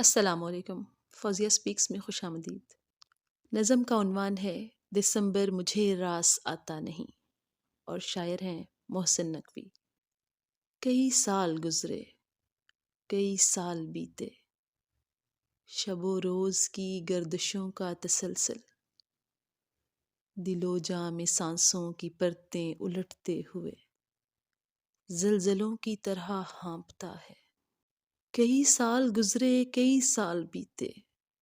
السلام علیکم۔ فوزیہ سپیکس میں خوش آمدید۔ نظم کا عنوان ہے دسمبر مجھے راس آتا نہیں، اور شاعر ہیں محسن نقوی۔ کئی سال گزرے، کئی سال بیتے، شب و روز کی گردشوں کا تسلسل، دل و جاں میں سانسوں کی پرتیں الٹتے ہوئے زلزلوں کی طرح ہانپتا ہے۔ کئی سال گزرے، کئی سال بیتے،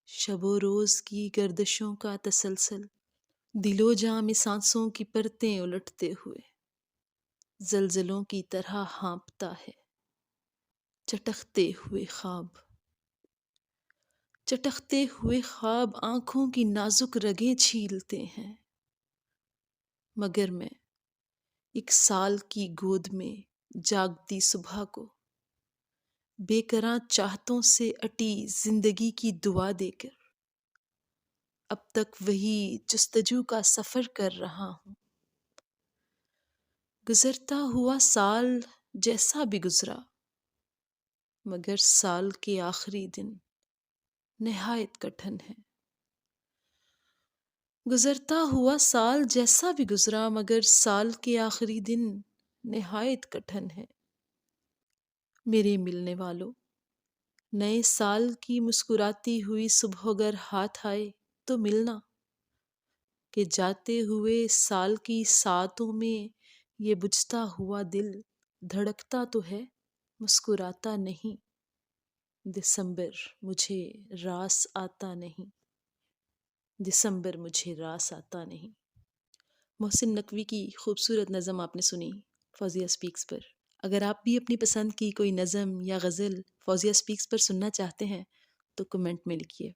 شب و روز کی گردشوں کا تسلسل، دل و جاں میں سانسوں کی پرتیں الٹتے ہوئے زلزلوں کی طرح ہانپتا ہے۔ چٹکتے ہوئے خواب، چٹکتے ہوئے خواب آنکھوں کی نازک رگیں چھیلتے ہیں، مگر میں ایک سال کی گود میں جاگتی صبح کو بے کراں چاہتوں سے اٹی زندگی کی دعا دے کر اب تک وہی جستجو کا سفر کر رہا ہوں۔ گزرتا ہوا سال جیسا بھی گزرا، مگر سال کے آخری دن نہایت کٹھن ہے۔ گزرتا ہوا سال جیسا بھی گزرا، مگر سال کے آخری دن نہایت کٹھن ہے۔ میرے ملنے والوں، نئے سال کی مسکراتی ہوئی صبح گر ہاتھ آئے تو ملنا، کہ جاتے ہوئے سال کی ساعتوں میں یہ بجھتا ہوا دل دھڑکتا تو ہے، مسکراتا نہیں۔ دسمبر مجھے راس آتا نہیں، دسمبر مجھے راس آتا نہیں۔ محسن نقوی کی خوبصورت نظم آپ نے سنی فوزیہ سپیکس پر۔ اگر آپ بھی اپنی پسند کی کوئی نظم یا غزل فوزیہ سپیکس پر سننا چاہتے ہیں تو کمنٹ میں لکھیے۔